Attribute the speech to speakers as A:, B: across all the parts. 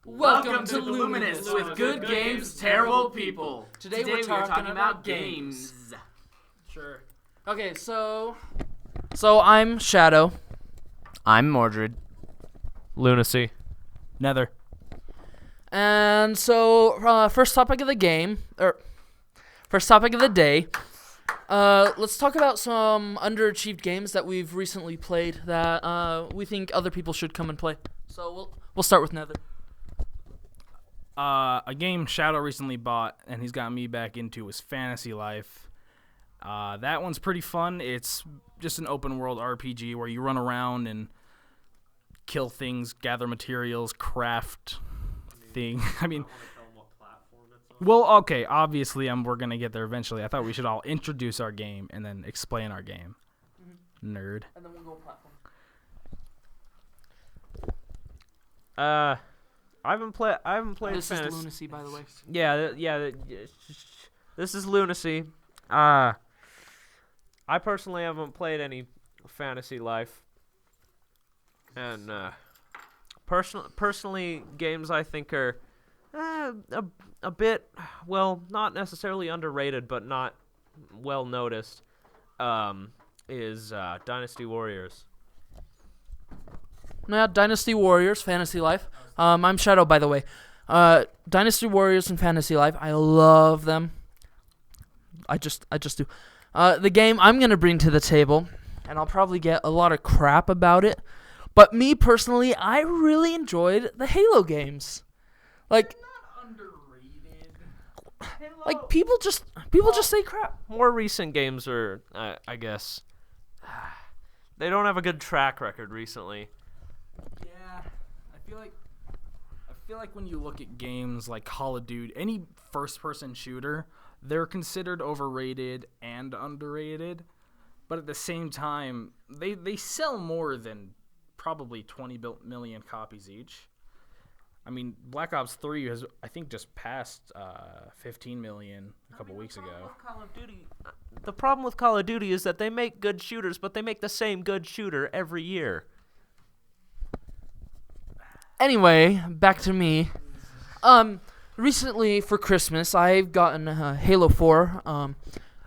A: Welcome to Luminous with Good Games, Terrible People. Today we're talking about games.
B: Sure.
A: Okay, so I'm Shadow.
C: I'm Mordred.
B: Lunacy.
D: Nether.
A: And so, first topic of the day. Let's talk about some underachieved games that we've recently played that we think other people should come and play. So we'll start with Nether.
D: A game Shadow recently bought and he's got me back into was Fantasy Life. That one's pretty fun. It's just an open world RPG where you run around and kill things, gather materials, craft things. Well, okay, obviously we're going to get there eventually. I thought we should all introduce our game and then explain our game. Mm-hmm. Nerd.
A: And then we'll go platform.
B: I haven't played.
A: This is Lunacy, by the way.
B: Yeah. This is Lunacy. I personally haven't played any Fantasy Life, and personally, games I think are a bit, well, not necessarily underrated, but not well noticed. Is Dynasty Warriors.
A: Yeah, Dynasty Warriors, Fantasy Life. I'm Shadow, by the way. Dynasty Warriors and Fantasy Life, I love them. I just do. The game I'm going to bring to the table, and I'll probably get a lot of crap about it, but me personally, I really enjoyed the Halo games. Like,
D: Not underrated.
A: like people just say crap.
B: More recent games are, I guess, they don't have a good track record recently.
D: Yeah, I feel like when you look at games like Call of Duty, any first-person shooter, they're considered overrated and underrated, but at the same time, they sell more than probably 20 million copies each. I mean, Black Ops 3 has, I think, just passed 15 million a couple weeks ago.
B: The problem with Call of Duty is that they make good shooters, but they make the same good shooter every year.
A: Anyway, back to me. Recently for Christmas, I've gotten Halo 4.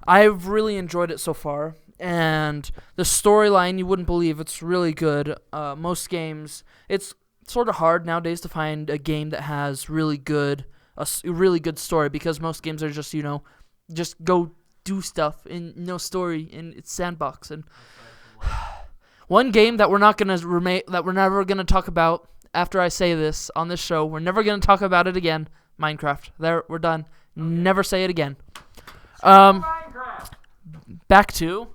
A: I've really enjoyed it so far, and the storyline, you wouldn't believe, it's really good. Most games, it's sort of hard nowadays to find a game that has a really good story, because most games are just, just go do stuff and no story, and it's sandbox. And one game that we're never gonna talk about after I say this on this show, we're never gonna talk about it again. Minecraft. There, we're done. Okay. Never say it again. Back to.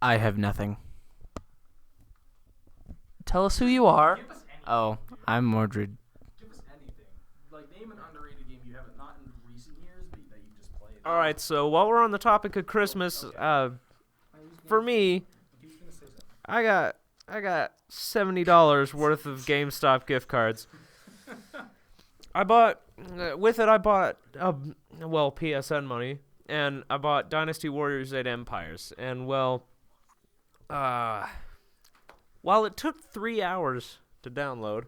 C: I have nothing.
A: Tell us who you are.
C: Oh, I'm Mordred.
D: Give us anything. Like, name an underrated game you haven't, not in recent years, but that you just played.
B: All right, so while we're on the topic of Christmas, for me, I got $70 worth of GameStop gift cards. I bought PSN money, and I bought Dynasty Warriors 8 Empires, and while it took 3 hours to download.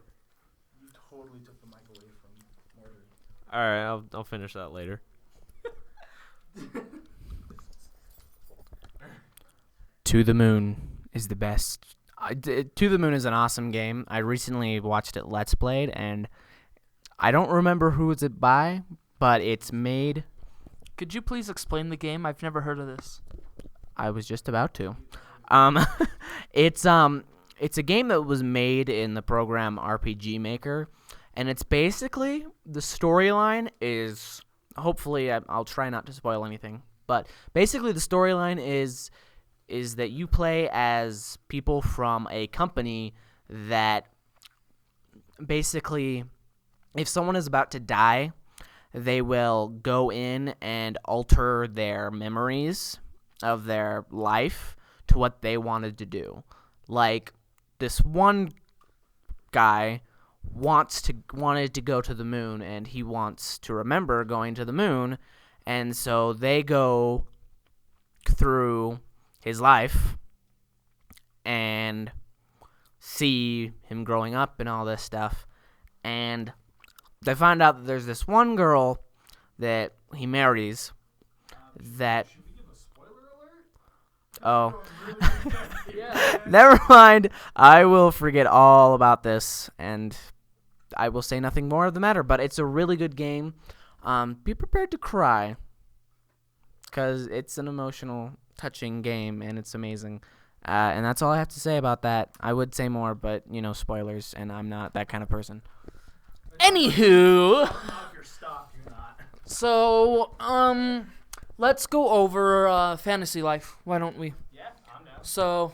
D: You totally took the mic away from Mordred.
B: All right, I'll finish that later.
C: To the Moon is the best. To the Moon is an awesome game. I recently watched it Let's Played, and I don't remember who it's by, but it's made.
A: Could you please explain the game? I've never heard of this.
C: I was just about to. It's a game that was made in the program RPG Maker, and it's basically, the storyline is, hopefully I'll try not to spoil anything, but basically the storyline is that you play as people from a company that basically, if someone is about to die, they will go in and alter their memories of their life to what they wanted to do. Like, this one guy wanted to go to the moon, and he wants to remember going to the moon, and so they go through his life and see him growing up and all this stuff, and they find out that there's this one girl that he marries that. Oh, never mind. I will forget all about this, and I will say nothing more of the matter. But it's a really good game. Be prepared to cry, because it's an emotional, touching game, and it's amazing. And that's all I have to say about that. I would say more, but, spoilers, and I'm not that kind of person.
A: Anywho, so, let's go over Fantasy Life. Why don't we?
B: Yeah, I'm down.
A: So,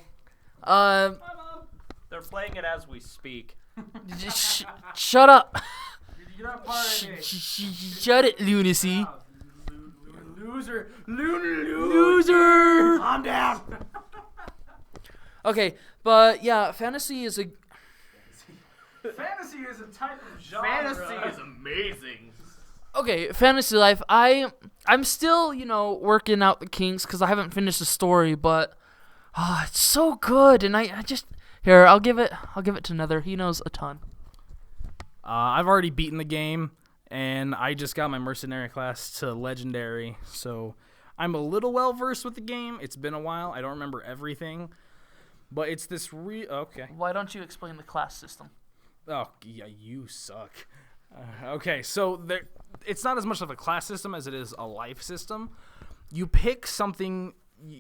B: They're playing it as we speak.
A: shut up.
D: You're not part of it.
A: Shut it, lunacy.
D: Loser.
A: Loser.
D: Calm down.
A: Okay, but yeah, fantasy is a.
D: Fantasy is a type of genre.
B: Fantasy is amazing.
A: Okay, Fantasy Life. I'm still, working out the kinks because I haven't finished the story, but it's so good, and I just here I'll give it to Nether. He knows a ton.
D: I've already beaten the game, and I just got my mercenary class to legendary, so I'm a little well versed with the game. It's been a while. I don't remember everything, but it's this okay.
A: Why don't you explain the class system?
D: Oh yeah, you suck. Okay, so it's not as much of a class system as it is a life system. You pick something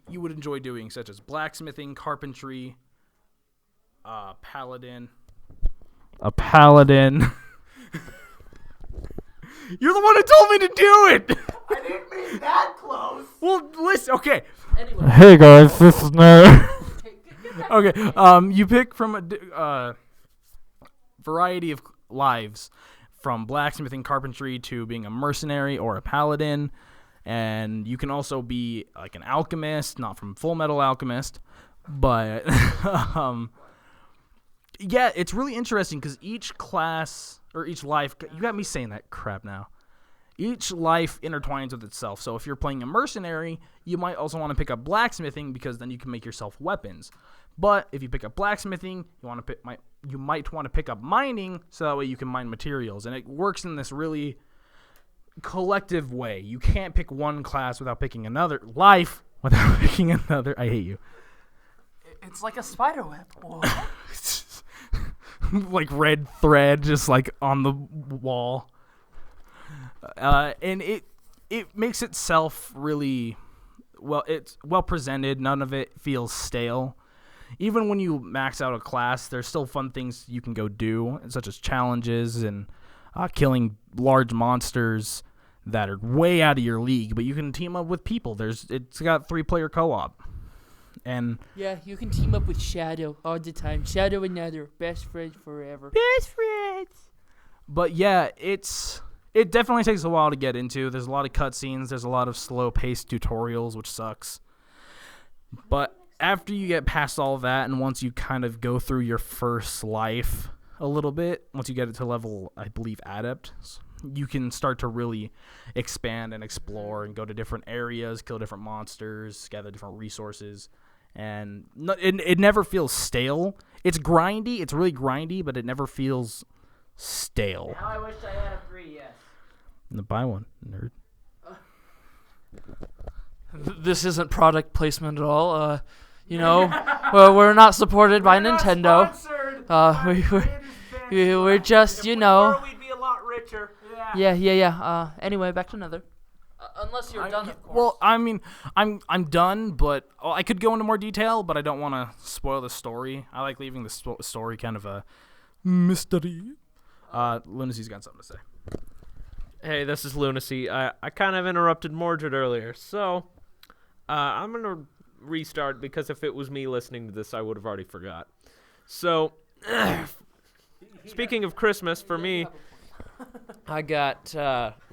D: you would enjoy doing, such as blacksmithing, carpentry, paladin. A paladin. You're the one who told me to do it.
C: I didn't mean that close.
D: Well, listen. Okay.
A: Anyway.
D: Hey guys, this is Nerd. Okay. You pick from a variety of lives, from blacksmithing, carpentry to being a mercenary or a paladin, and you can also be like an alchemist, not from Full Metal Alchemist, but yeah, it's really interesting because each class or each life, you got me saying that crap now. Each life intertwines with itself. So if you're playing a mercenary, you might also want to pick up blacksmithing because then you can make yourself weapons. But if you pick up blacksmithing, you might want to pick up mining so that way you can mine materials. And it works in this really collective way. You can't pick one class without picking another. Life without picking another. I hate you.
A: It's like a spider web.
D: Like red thread just like on the wall. And it makes itself really well. It's well presented. None of it feels stale. Even when you max out a class, there's still fun things you can go do, such as challenges and killing large monsters that are way out of your league. But you can team up with people. It's got 3-player co-op. And
A: yeah, you can team up with Shadow all the time. Shadow and Nether, best friends forever.
C: Best friends.
D: But yeah, it definitely takes a while to get into. There's a lot of cutscenes. There's a lot of slow-paced tutorials, which sucks. But after you get past all that, and once you kind of go through your first life a little bit, once you get it to level, I believe, Adept, you can start to really expand and explore and go to different areas, kill different monsters, gather different resources. And it never feels stale. It's grindy. It's really grindy, but it never feels stale.
C: Now I wish I had a 3, yes.
D: Buy one, nerd.
A: This isn't product placement at all. Well, we're not supported by Nintendo. We're just,
B: We'd be a lot richer.
A: Yeah. Anyway, back to Nether. Unless you're done, of course.
D: Well, I mean, I'm done, but I could go into more detail, but I don't want to spoil the story. I like leaving the story kind of a mystery. Lunacy's got something to say.
B: Hey, this is Lunacy. I kind of interrupted Mordred earlier, so I'm going to restart because if it was me listening to this, I would have already forgot. So, speaking of Christmas, for me, I got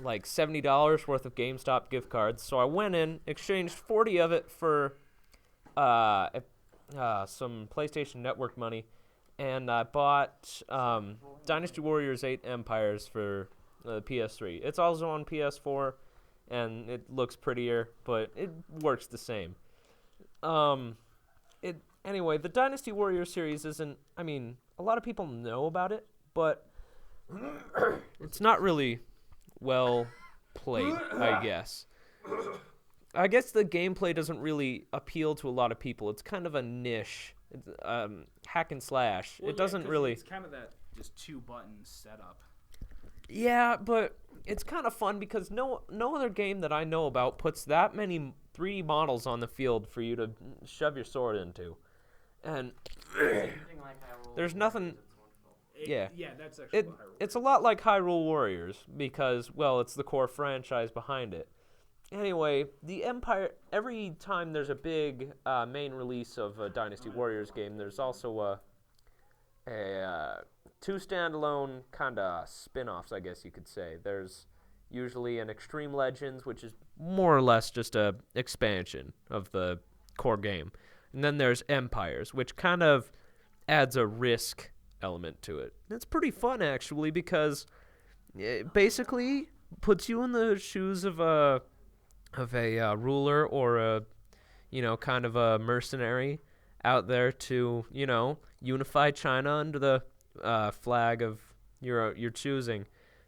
B: like $70 worth of GameStop gift cards. So I went in, exchanged 40 of it for some PlayStation Network money, and I bought Dynasty Warriors 8 Empires for the PS3. It's also on PS4, and it looks prettier, but it works the same. Anyway, the Dynasty Warriors series isn't, I mean, a lot of people know about it, but it's not really well played, I guess. I guess the gameplay doesn't really appeal to a lot of people. It's kind of a niche, hack and slash.
D: Well,
B: it doesn't really.
D: It's kind of that just 2-button setup.
B: Yeah, but it's kind of fun because no other game that I know about puts that many 3D models on the field for you to shove your sword into, and there's nothing. Yeah,
D: that's actually
B: it's a lot like Hyrule Warriors because, well, it's the core franchise behind it. Anyway, the Empire. Every time there's a big main release of a Dynasty Warriors game, there's also a 2 standalone kind of spin-offs, I guess you could say. There's usually an Extreme Legends, which is more or less just a expansion of the core game, and then there's Empires, which kind of adds a risk element to it. It's pretty fun actually because it basically puts you in the shoes of a ruler or a kind of a mercenary out there to unify China under the flag of your choosing,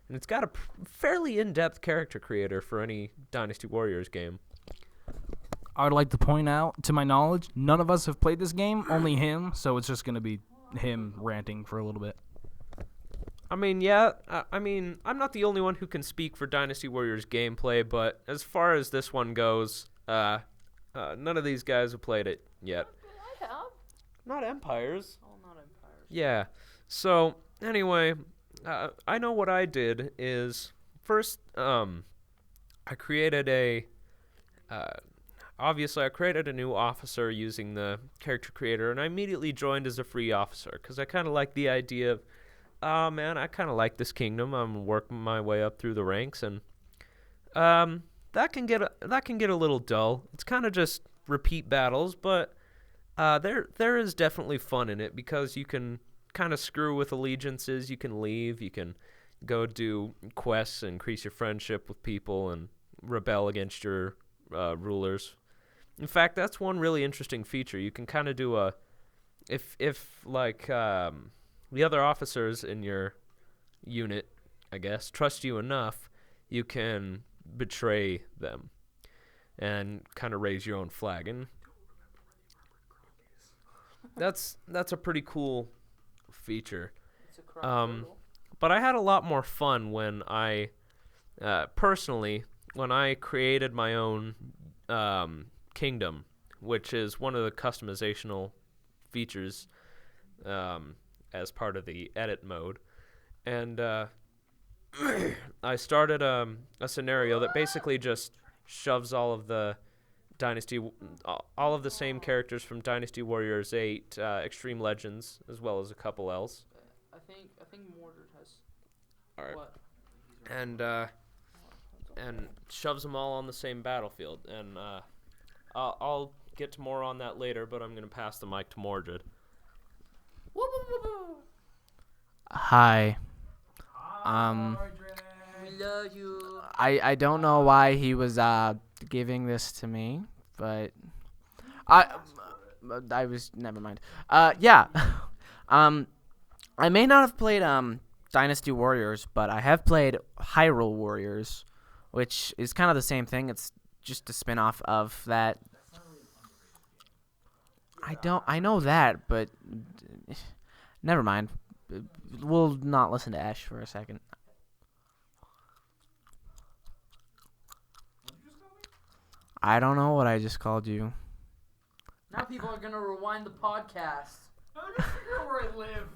B: and it's got a fairly in-depth character creator for any Dynasty Warriors game.
D: I would like to point out, to my knowledge, none of us have played this game, only him, so it's just going to be him ranting for a little bit.
B: I mean, yeah, I'm not the only one who can speak for Dynasty Warriors gameplay, but as far as this one goes, none of these guys have played it yet.
A: I have.
B: Not Empires.
A: Oh, not Empires.
B: Yeah. So, anyway, I know what I did is, first, I created obviously I created a new officer using the character creator, and I immediately joined as a free officer, because I kind of like the idea of, man, I kind of like this kingdom. I'm working my way up through the ranks, and that can get a little dull. It's kind of just repeat battles, but there is definitely fun in it because you can kind of screw with allegiances. You can leave. You can go do quests, increase your friendship with people, and rebel against your rulers. In fact, that's one really interesting feature. You can kind of do if the other officers in your unit, I guess, trust you enough, you can betray them and kind of raise your own flag. And that's a pretty cool feature. But I had a lot more fun when I personally when I created my own kingdom, which is one of the customizational features as part of the edit mode. And I started a scenario that basically just shoves all of the same characters from Dynasty Warriors 8, Extreme Legends, as well as a couple else.
A: I think Mordred has.
B: All right.
A: What?
B: And shoves them all on the same battlefield. And I'll get to more on that later, but I'm going to pass the mic to Mordred.
C: Hi.
A: We love you.
C: I don't know why he was giving this to me, but I was never mind. Yeah. I may not have played Dynasty Warriors, but I have played Hyrule Warriors, which is kind of the same thing. It's just a spin-off of that. I know that, but never mind. We'll not listen to Ash for a second. I don't know what I just called you.
A: Now people are gonna rewind the podcast.
D: I just figure out where I live.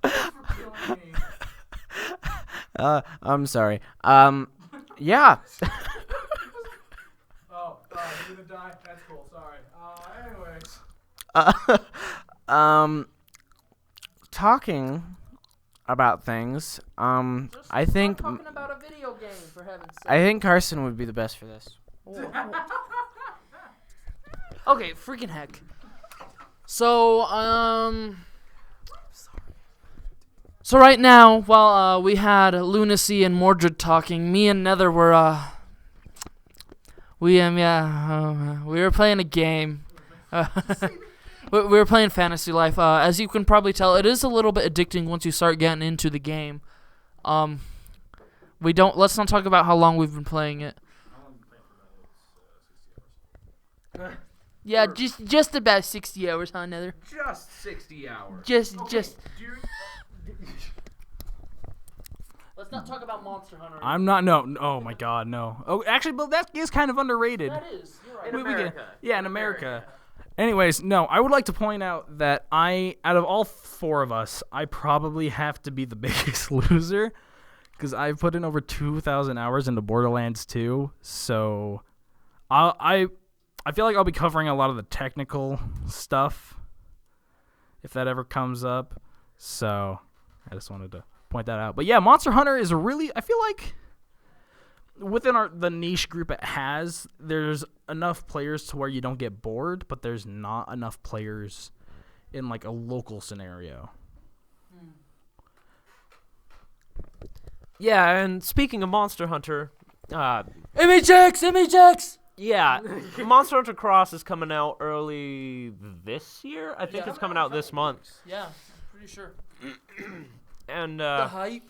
D: Thanks for killing me.
C: I'm sorry. Yeah.
D: Oh, you gonna die? That's cool. Sorry. Anyways.
C: Talking about things. I think
A: talking about a video game, for heaven's sake.
C: I think Carson would be the best for this.
A: Okay, freaking heck. So right now, while we had Lunacy and Mordred talking, me and Nether were we were playing a game. We were playing Fantasy Life. As you can probably tell, it is a little bit addicting once you start getting into the game. Let's not talk about how long we've been playing it. Yeah, just about 60 hours, huh, Nether?
B: Just 60 hours.
A: Just. Let's not talk about Monster Hunter.
D: I'm not. No. Oh my God, no. Oh, actually, but that is kind of underrated.
A: That is. You're right.
B: In America.
D: In America. Anyways, no, I would like to point out that out of all four of us, I probably have to be the biggest loser because I've put in over 2,000 hours into Borderlands 2. So, I feel like I'll be covering a lot of the technical stuff if that ever comes up. So, I just wanted to point that out. But yeah, Monster Hunter is I feel like within the niche group it has, there's enough players to where you don't get bored, but there's not enough players in like a local scenario.
B: Yeah, and speaking of Monster Hunter,
A: MHX!
B: yeah, Monster Hunter Cross is coming out early this year. I think it's coming out this month.
A: Yeah, pretty sure.
B: And
A: The hype.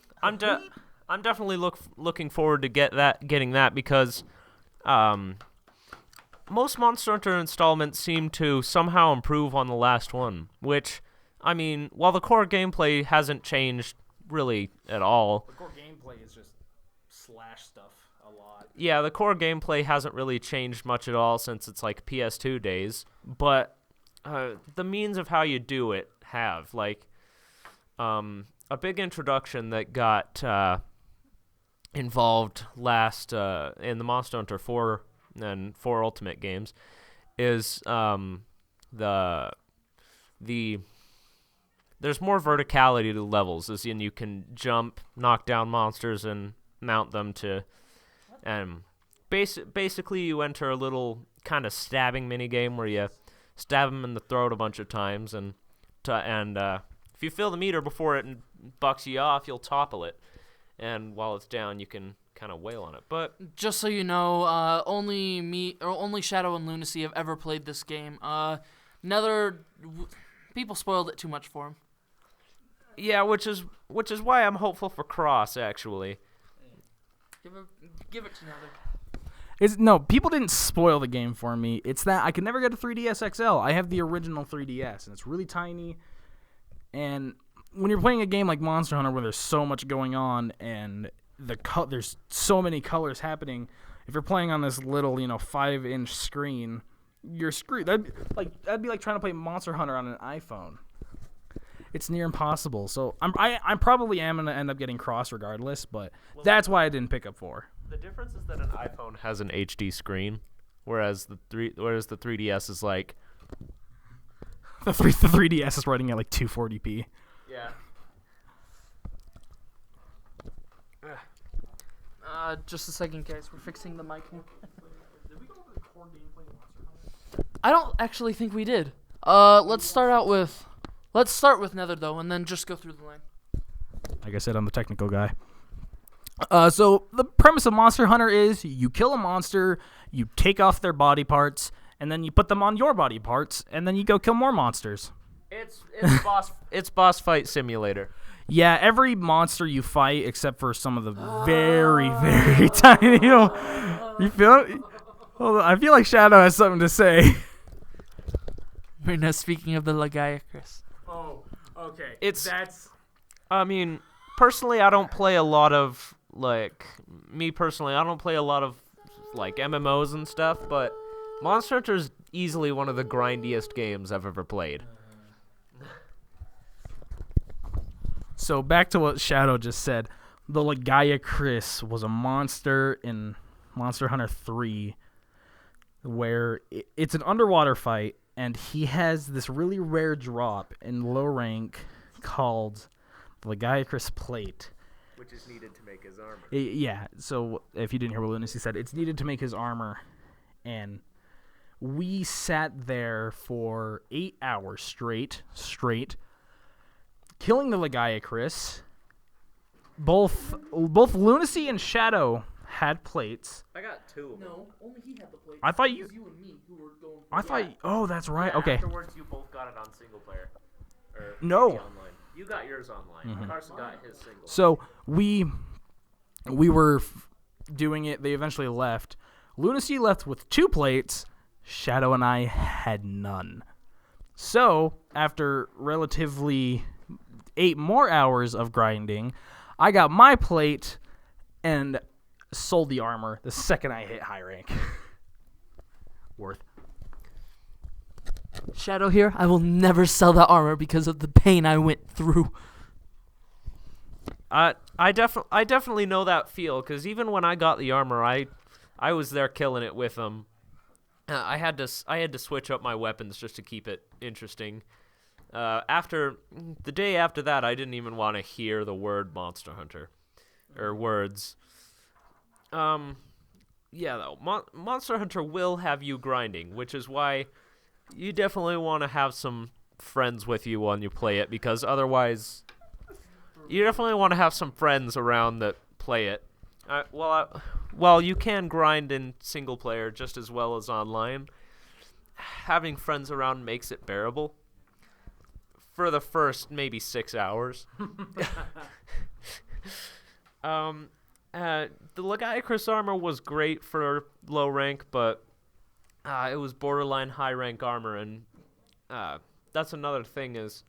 B: I'm definitely looking forward to getting that because most Monster Hunter installments seem to somehow improve on the last one, which, I mean, while the core gameplay hasn't changed really at all.
D: The core gameplay is just slash stuff a lot.
B: Yeah, the core gameplay hasn't really changed much at all since it's like PS2 days, but the means of how you do it have. Like, a big introduction that got involved last in the Monster Hunter 4 and 4 Ultimate games is there's more verticality to the levels, as in you can jump, knock down monsters, and mount them to. And basically, you enter a little kind of stabbing mini game where you stab them in the throat a bunch of times, and if you fill the meter before it bucks you off, you'll topple it, and while it's down, you can kind of wail on it. But
A: just so you know, only Shadow and Lunacy have ever played this game. People spoiled it too much for him.
B: Yeah, which is why I'm hopeful for Cross, actually.
A: Give it to Nether.
D: No, people didn't spoil the game for me. It's that I could never get a 3DS XL. I have the original 3DS, and it's really tiny. And when you're playing a game like Monster Hunter where there's so much going on and there's so many colors happening, if you're playing on this little, 5-inch screen, you're screwed. That'd be like trying to play Monster Hunter on an iPhone. It's near impossible. So I'm probably gonna end up getting Cross regardless, but that's why I didn't pick up 4.
B: The difference is that an iPhone has an HD screen, whereas the 3DS is like
D: the 3DS is running at like 240p.
B: Yeah.
A: Just a second, guys. We're fixing the mic here.
D: Did we go over the core gameplay of Monster Hunter?
A: I don't actually think we did. Let's start with Nether though, and then just go through the line.
D: Like I said, I'm the technical guy. So the premise of Monster Hunter is you kill a monster, you take off their body parts, and then you put them on your body parts, and then you go kill more monsters.
B: It's boss fight simulator.
D: Yeah, every monster you fight, except for some of the very, very tiny. You feel it? Hold on, I feel like Shadow has something to say.
A: We're now speaking of the Lagaya, Chris.
D: Oh, okay.
B: I mean, personally, I don't play a lot of I don't play a lot of MMOs and stuff, but Monster Hunter is easily one of the grindiest games I've ever played.
D: So back to what Shadow just said. The Lagaya Chris was a monster in Monster Hunter 3 where it's an underwater fight, and he has this really rare drop in low rank called the Lagaya Chris Plate.
B: Which is needed to make his armor.
D: Yeah, so if you didn't hear what Lunacy said, it's needed to make his armor, and we sat there for 8 hours straight, killing the Lagaya Chris. Both Lunacy and Shadow had plates.
B: I got 2 of them.
A: No, only he had the plate.
D: I thought
A: It was you and me who were going.
D: Oh, that's right. Okay.
B: Afterwards, you both got it on single player. Or
D: No.
B: maybe online. You got yours online. Carson got his single.
D: So we were doing it. They eventually left. Lunacy left with 2 plates. Shadow and I had none. So after relatively 8 more hours of grinding, I got my plate and sold the armor the second I hit high rank. Worth.
A: Shadow here, I will never sell that armor because of the pain I went through.
B: I definitely know that feel, because even when I got the armor, I was there killing it with them. I had to switch up my weapons just to keep it interesting. After the day after that, I didn't even want to hear the word Monster Hunter or words. Yeah, though, Monster Hunter will have you grinding, which is why you definitely want to have some friends with you when you play it, because otherwise, you definitely want to have some friends around that play it. Well, you can grind in single player just as well as online. Having friends around makes it bearable for the first maybe 6 hours. The Legiacrus armor was great for low rank, but it was borderline high rank armor, and that's another thing is